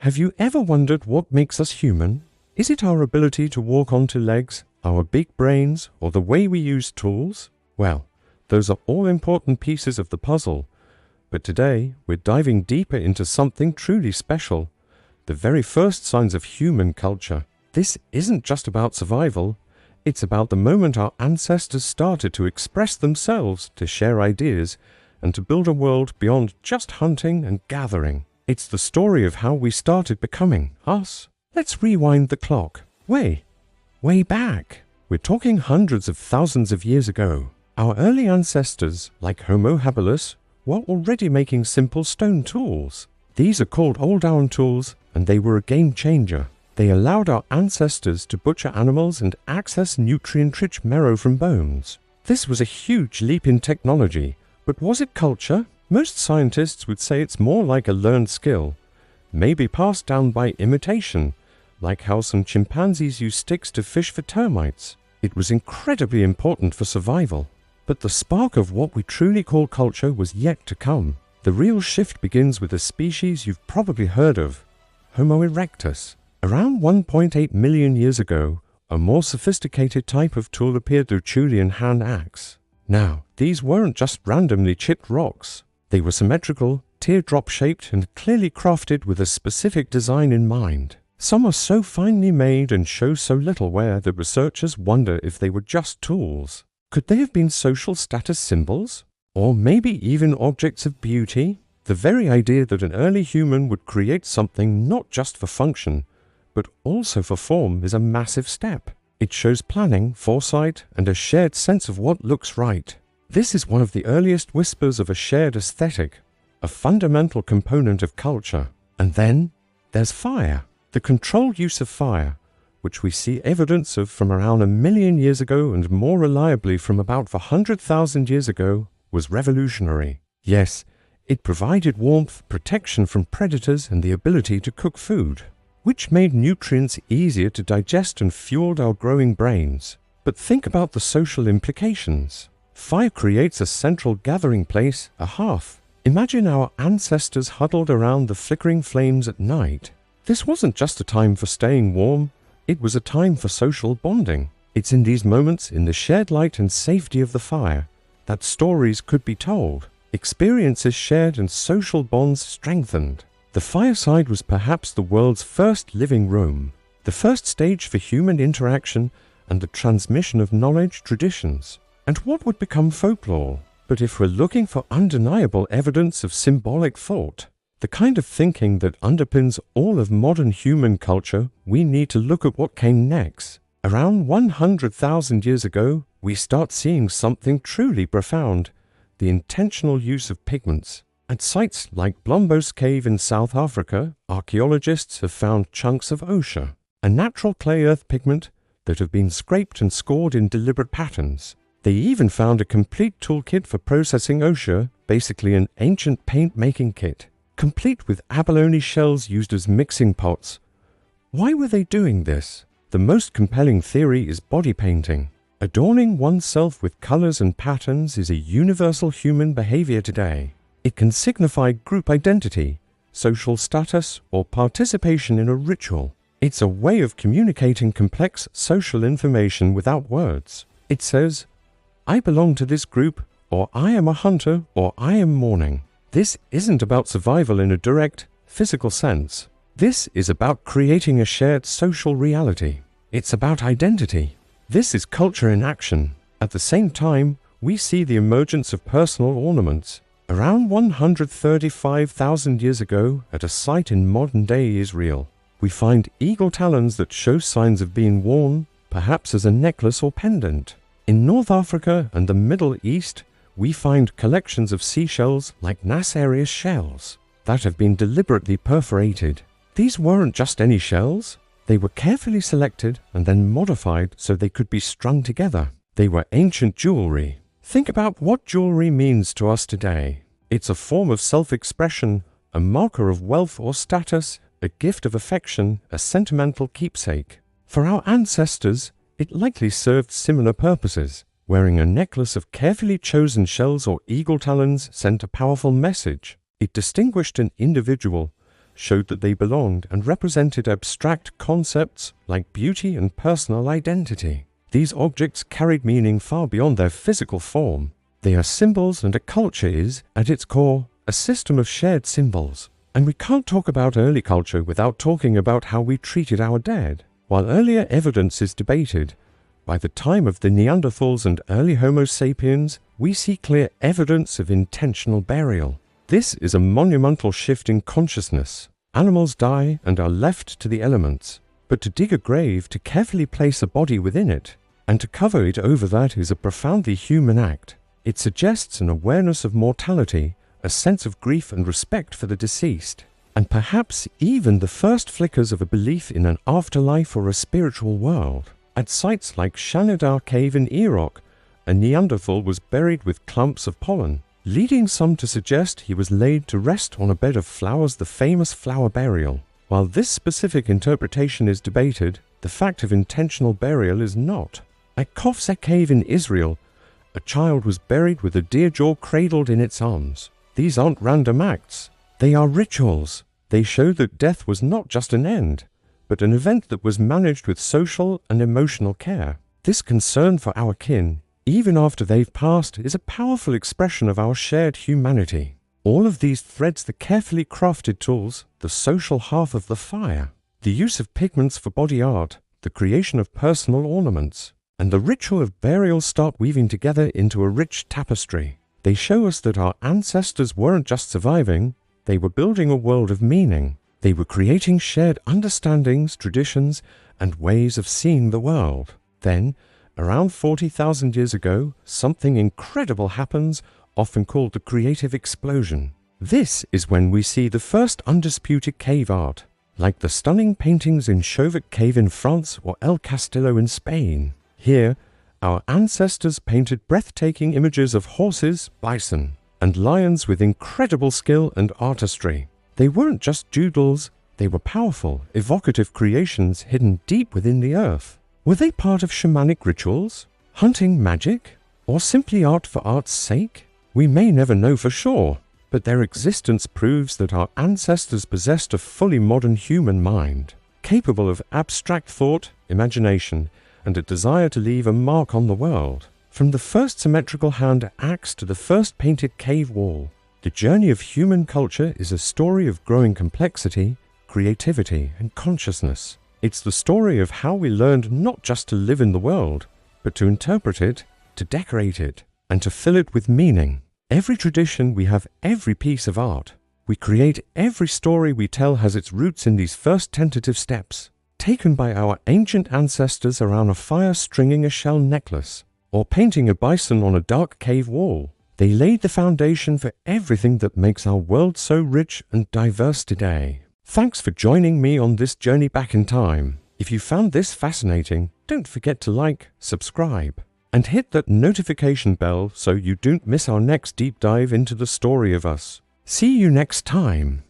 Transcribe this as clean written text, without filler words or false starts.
Have you ever wondered what makes us human? Is it our ability to walk on two legs, our big brains, or the way we use tools? Well, those are all important pieces of the puzzle. But today, we're diving deeper into something truly special, the very first signs of human culture. This isn't just about survival, it's about the moment our ancestors started to express themselves, to share ideas, and to build a world beyond just hunting and gathering. It's the story of how we started becoming us. Let's rewind the clock. Way back. We're talking hundreds of thousands of years ago. Our early ancestors, like Homo habilis, were already making simple stone tools. These are called old iron tools, and they were a game changer. They allowed our ancestors to butcher animals and access nutrient-rich marrow from bones. This was a huge leap in technology, but was it culture? Most scientists would say it's more like a learned skill, maybe passed down by imitation, like how some chimpanzees use sticks to fish for termites. It was incredibly important for survival. But the spark of what we truly call culture was yet to come. The real shift begins with a species you've probably heard of, Homo erectus. Around 1.8 million years ago, a more sophisticated type of tool appeared, the Acheulean hand axe. Now, these weren't just randomly chipped rocks. They were symmetrical, teardrop-shaped, and clearly crafted with a specific design in mind. Some are so finely made and show so little wear that researchers wonder if they were just tools. Could they have been social status symbols? Or maybe even objects of beauty? The very idea that an early human would create something not just for function, but also for form is a massive step. It shows planning, foresight, and a shared sense of what looks right. This is one of the earliest whispers of a shared aesthetic, a fundamental component of culture. And then there's fire. The controlled use of fire, which we see evidence of from around 1 million years ago and more reliably from about 100,000 years ago, was revolutionary. Yes, it provided warmth, protection from predators, and the ability to cook food, which made nutrients easier to digest and fueled our growing brains. But think about the social implications. Fire creates a central gathering place, a hearth. Imagine our ancestors huddled around the flickering flames at night. This wasn't just a time for staying warm, it was a time for social bonding. It's in these moments, in the shared light and safety of the fire, that stories could be told, experiences shared, and social bonds strengthened. The fireside was perhaps the world's first living room, the first stage for human interaction and the transmission of knowledge, traditions, and what would become folklore. But if we're looking for undeniable evidence of symbolic thought, the kind of thinking that underpins all of modern human culture, we need to look at what came next. Around 100,000 years ago, we start seeing something truly profound, the intentional use of pigments. At sites like Blombos Cave in South Africa, archaeologists have found chunks of ochre, a natural clay earth pigment that have been scraped and scored in deliberate patterns. They even found a complete toolkit for processing ochre, basically an ancient paint-making kit, complete with abalone shells used as mixing pots. Why were they doing this? The most compelling theory is body painting. Adorning oneself with colors and patterns is a universal human behavior today. It can signify group identity, social status, or participation in a ritual. It's a way of communicating complex social information without words. It says, I belong to this group, or I am a hunter, or I am mourning. This isn't about survival in a direct, physical sense. This is about creating a shared social reality. It's about identity. This is culture in action. At the same time, we see the emergence of personal ornaments. Around 135,000 years ago, at a site in modern-day Israel, we find eagle talons that show signs of being worn, perhaps as a necklace or pendant. In North Africa and the Middle East, we find collections of seashells like Nassarius shells that have been deliberately perforated. These weren't just any shells. They were carefully selected and then modified so they could be strung together. They were ancient jewelry. Think about what jewelry means to us today. It's a form of self-expression, a marker of wealth or status, a gift of affection, a sentimental keepsake. For our ancestors, it likely served similar purposes. Wearing a necklace of carefully chosen shells or eagle talons sent a powerful message. It distinguished an individual, showed that they belonged and represented abstract concepts like beauty and personal identity. These objects carried meaning far beyond their physical form. They are symbols, and a culture is, at its core, a system of shared symbols. And we can't talk about early culture without talking about how we treated our dead. While earlier evidence is debated, by the time of the Neanderthals and early Homo sapiens, we see clear evidence of intentional burial. This is a monumental shift in consciousness. Animals die and are left to the elements, but to dig a grave, to carefully place a body within it, and to cover it over that is a profoundly human act. It suggests an awareness of mortality, a sense of grief and respect for the deceased, and perhaps even the first flickers of a belief in an afterlife or a spiritual world. At sites like Shanidar Cave in Iraq, a Neanderthal was buried with clumps of pollen, leading some to suggest he was laid to rest on a bed of flowers, the famous flower burial. While this specific interpretation is debated, the fact of intentional burial is not. At Khofze Cave in Israel, a child was buried with a deer jaw cradled in its arms. These aren't random acts. They are rituals. They show that death was not just an end, but an event that was managed with social and emotional care. This concern for our kin, even after they've passed, is a powerful expression of our shared humanity. All of these threads the carefully crafted tools, the social hearth of the fire, the use of pigments for body art, the creation of personal ornaments, and the ritual of burial start weaving together into a rich tapestry. They show us that our ancestors weren't just surviving, they were building a world of meaning. They were creating shared understandings, traditions, and ways of seeing the world. Then, around 40,000 years ago, something incredible happens, often called the creative explosion. This is when we see the first undisputed cave art, like the stunning paintings in Chauvet Cave in France or El Castillo in Spain. Here, our ancestors painted breathtaking images of horses, bison, and lions with incredible skill and artistry. They weren't just doodles, they were powerful, evocative creations hidden deep within the earth. Were they part of shamanic rituals, hunting magic, or simply art for art's sake? We may never know for sure, but their existence proves that our ancestors possessed a fully modern human mind, capable of abstract thought, imagination, and a desire to leave a mark on the world. From the first symmetrical hand axe to the first painted cave wall, the journey of human culture is a story of growing complexity, creativity, and consciousness. It's the story of how we learned not just to live in the world, but to interpret it, to decorate it, and to fill it with meaning. Every tradition we have, every piece of art we create, every story we tell has its roots in these first tentative steps, taken by our ancient ancestors around a fire stringing a shell necklace, or painting a bison on a dark cave wall. They laid the foundation for everything that makes our world so rich and diverse today. Thanks for joining me on this journey back in time. If you found this fascinating, don't forget to like, subscribe, and hit that notification bell so you don't miss our next deep dive into the story of us. See you next time.